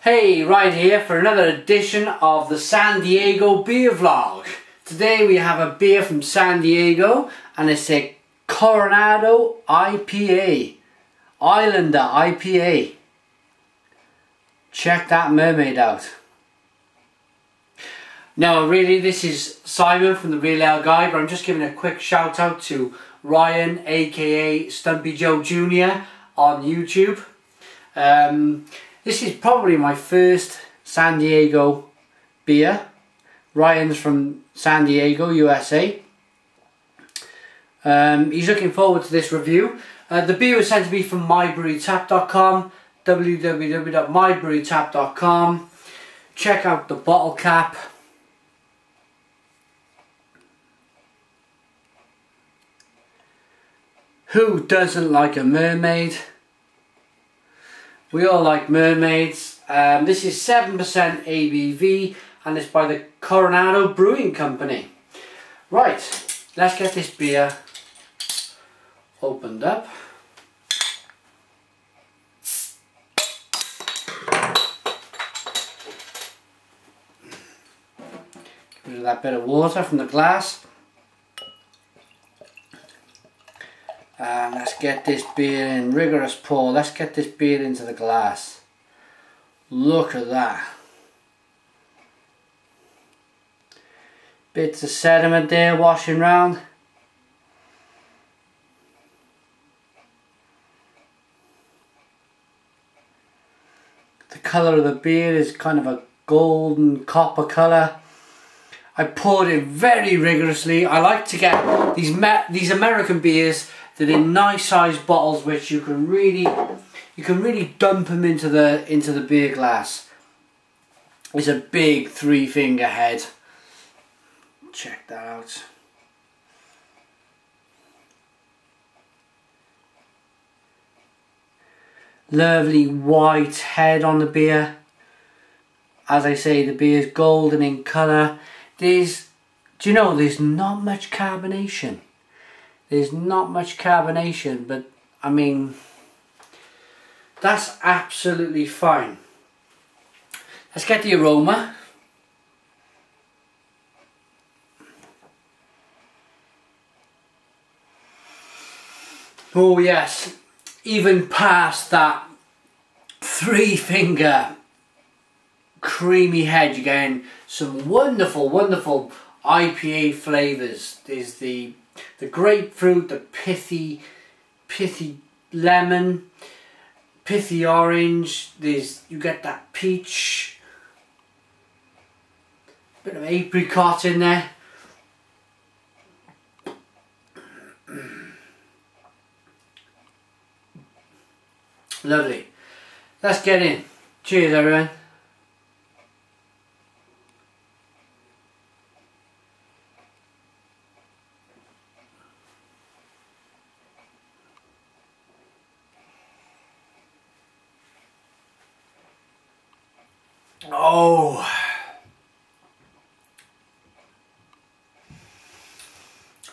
Hey, Ryan here for another edition of the San Diego beer vlog. Today we have a beer from San Diego and it's a Coronado IPA, Islander IPA. Check that mermaid out. Now really this is Simon from the Real Ale Guy, but I'm just giving a quick shout out to Ryan aka Stumpy Joe Jr. on YouTube. This is probably my first San Diego beer. Ryan's from San Diego, USA. He's looking forward to this review. The beer was sent to me from mybrewerytap.com, www.mybrewerytap.com. Check out the bottle cap. Who doesn't like a mermaid? We all like mermaids. This is 7% ABV and it's by the Coronado Brewing Company. Right, let's get this beer opened up. Get rid of that bit of water from the glass. And let's get this beer in rigorous pour. Let's get this beer into the glass. Look at that. Bits of sediment there washing round. The colour of the beer is kind of a golden copper colour. I poured it very rigorously. I like to get these American beers that in nice sized bottles, which you can really dump them into the beer glass. It's a big 3-finger head. Check that out. Lovely white head on the beer. As I say, the beer is golden in colour. Do you know there's not much carbonation? There's not much carbonation, but I mean, that's absolutely fine. Let's get the aroma. Oh yes, even past that 3-finger creamy head, you're getting some wonderful, wonderful IPA flavours. There's the grapefruit, the pithy lemon, pithy orange. You get that peach, bit of apricot in there. Lovely. Let's get in. Cheers, everyone. Oh,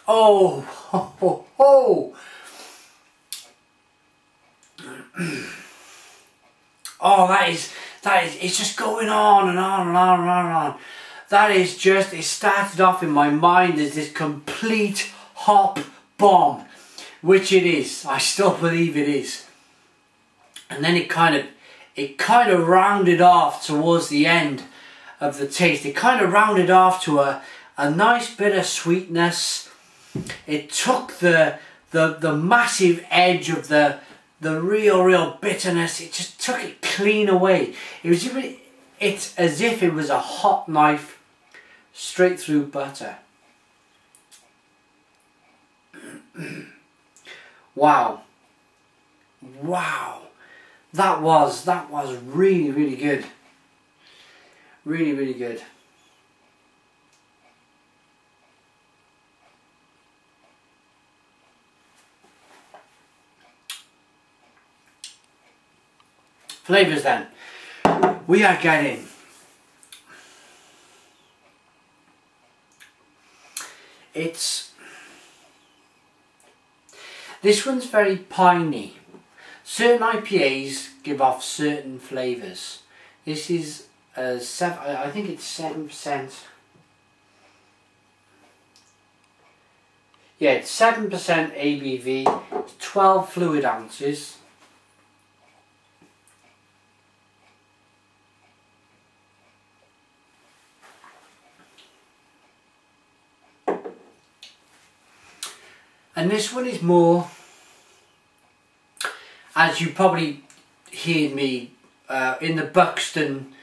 oh, ho, ho, ho. Oh, that is, it's just going on and on and on and on and on. That is just, it started off in my mind as this complete hop bomb, which it is. I still believe it is. And then it kind of rounded off towards the end of the taste. It kind of rounded off to a nice bit of sweetness. It took the massive edge of the real bitterness. It just took it clean away. It's as if it was a hot knife straight through butter. Wow. Wow. That was really good. Really good. Flavours then. We are getting this one's very piney. Certain IPAs give off certain flavours. This is I think it's 7%. Yeah, it's 7% ABV, it's 12 fluid ounces. And this one is more, as you probably heard me in the Buxton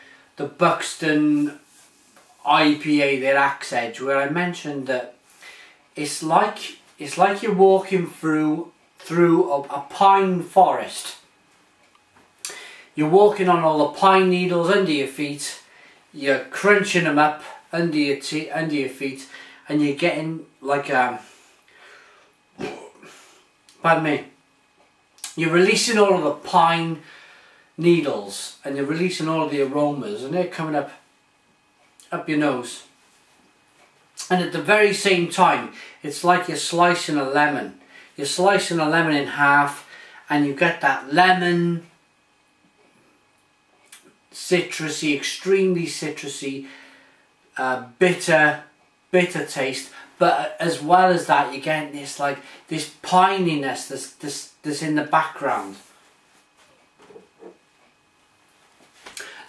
IPA, their Axe Edge, where I mentioned that it's like you're walking through a pine forest. You're walking on all the pine needles under your feet. You're crunching them up under your feet, and you're getting like pardon me. You're releasing all of the pine needles, and you're releasing all of the aromas, and they're coming up your nose. And at the very same time, it's like you're slicing a lemon. You're slicing a lemon in half, and you get that lemon, citrusy, extremely citrusy, bitter taste. But as well as that, you're getting this like this pininess that's in the background.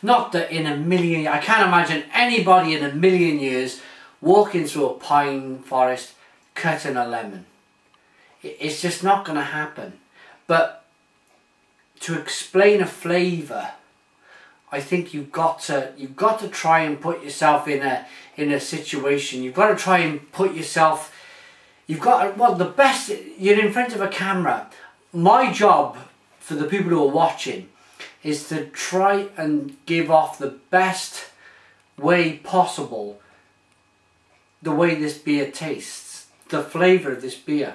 Not that in a million, I can't imagine anybody in a million years walking through a pine forest cutting a lemon. It's just not going to happen. But to explain a flavour, I think you've got to try and put yourself in a situation. You've got to try and put yourself. Well, the best. You're in front of a camera. My job for the people who are watching is to try and give off the best way possible the way this beer tastes, the flavour of this beer.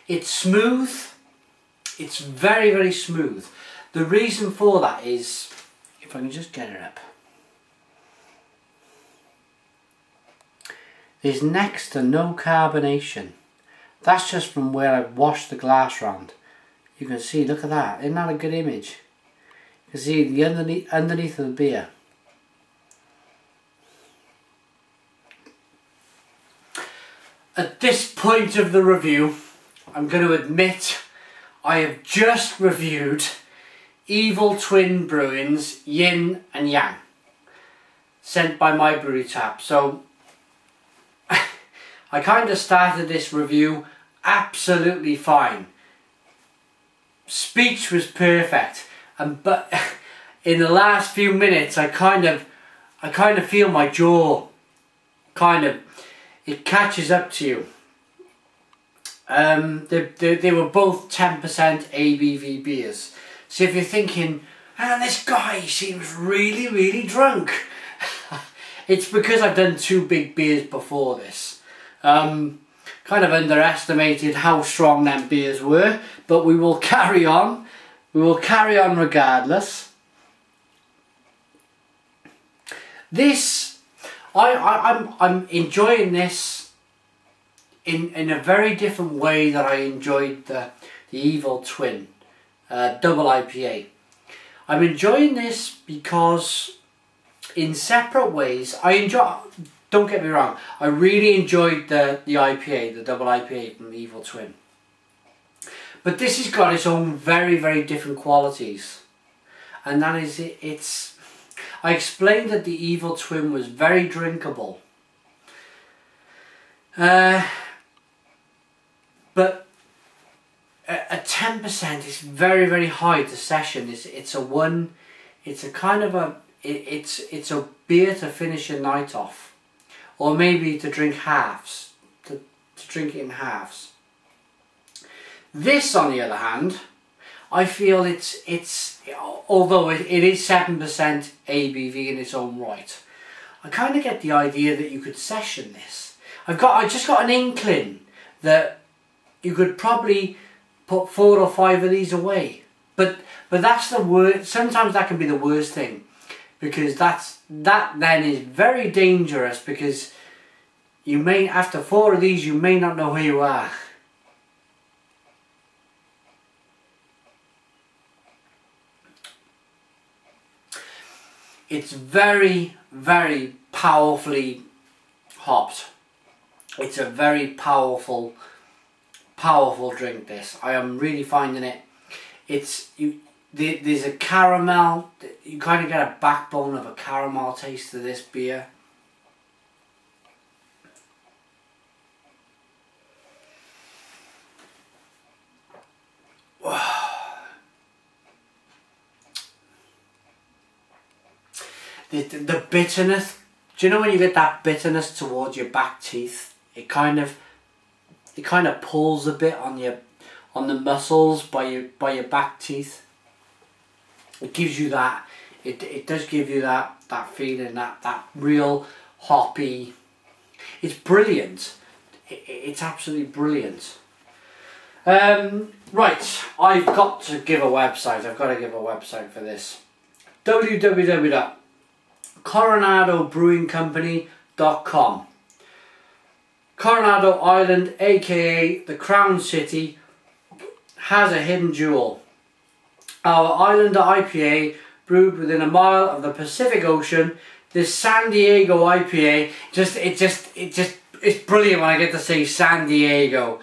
It's smooth. It's very, very smooth. The reason for that is, if I can just get it up, there's next to no carbonation. That's just from where I've washed the glass round. You can see, look at that. Isn't that a good image? You can see the underneath of the beer. At this point of the review, I'm going to admit I have just reviewed Evil Twin Brewing's Yin and Yang, sent by my brewery tap. So I kind of started this review absolutely fine. Speech was perfect, but in the last few minutes I kind of feel my jaw it catches up to you. They were both 10% ABV beers. So if you're thinking, this guy seems really, really drunk, it's because I've done 2 big beers before this. Kind of underestimated how strong them beers were, but we will carry on. We will carry on regardless. This, I'm enjoying this in a very different way that I enjoyed the Evil Twin double IPA. I'm enjoying this because in separate ways, don't get me wrong, I really enjoyed the IPA, the double IPA from Evil Twin. But this has got its own very, very different qualities. And that is, I explained that the Evil Twin was very drinkable. But at 10% is very, very high to session. It's a beer to finish a night off, or maybe to drink halves, to drink it in halves. This, on the other hand, I feel it's although it is 7% ABV in its own right, I kind of get the idea that you could session this. I just got an inkling that you could probably put 4 or 5 of these away, but that's the worst. Sometimes that can be the worst thing, because that then is very dangerous, because you may, after 4 of these, you may not know where you are. It's very, very powerfully hopped. It's a very powerful drink, this. I am really finding it. There's a caramel, you kind of get a backbone of a caramel taste to this beer. The bitterness, do you know when you get that bitterness towards your back teeth? It kind of pulls a bit on the muscles by your back teeth. It gives you that, it does give you that feeling, that real hoppy. It's brilliant. It's absolutely brilliant. Right, I've got to give a website. I've got to give a website for this. www.coronadobrewingcompany.com. Coronado Island, aka the Crown City, has a hidden jewel. Our Islander IPA, brewed within a mile of the Pacific Ocean. This San Diego IPA, it's brilliant when I get to say San Diego.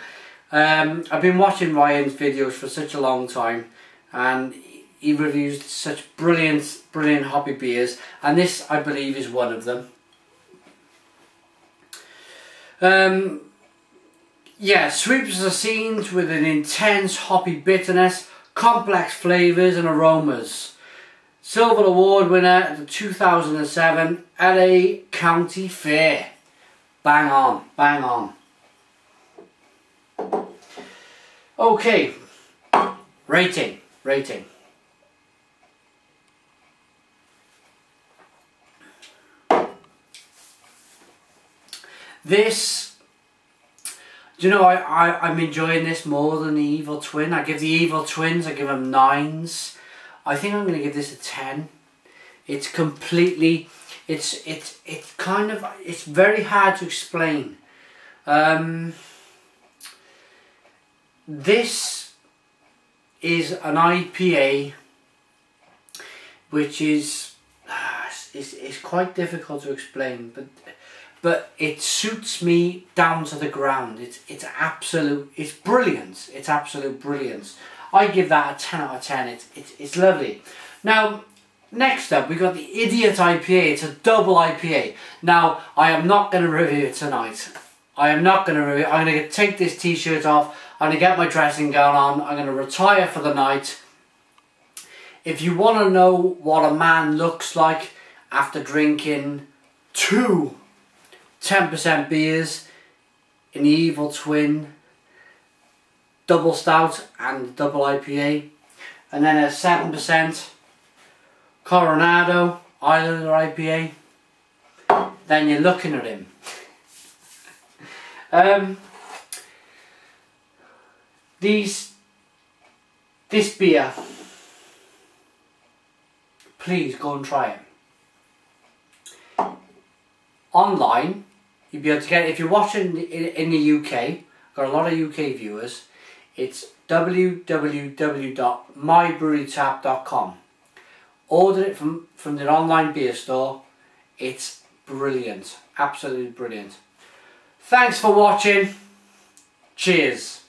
I've been watching Ryan's videos for such a long time, and he reviews such brilliant hoppy beers, and this, I believe, is one of them. Yeah, sweeps the scenes with an intense hoppy bitterness, complex flavours and aromas. Silver Award winner at the 2007 LA County Fair. Bang on, bang on. Okay, rating. This, do you know, I'm enjoying this more than the Evil Twin. I give the Evil Twins, I give them 9s. I think I'm going to give this a 10. It's completely, it's very hard to explain. This is an IPA which is quite difficult to explain, but it suits me down to the ground. It's brilliant. It's absolute brilliance. I give that a 10 out of 10. It's lovely. Now, next up, we got the Idiot IPA. It's a double IPA. Now, I am not going to review it tonight. I'm going to take this t-shirt off. I'm going to get my dressing gown on. I'm going to retire for the night. If you want to know what a man looks like after drinking 2 10% beers in the Evil Twin double stout and double IPA, and then a 7% Coronado Islander IPA, then you're looking at him. This beer, please go and try it. Online, you'll be able to get it. If you're watching in the UK, got a lot of UK viewers, it's www.mybrewerytap.com. Order it from their online beer store. It's brilliant, absolutely brilliant. Thanks for watching. Cheers.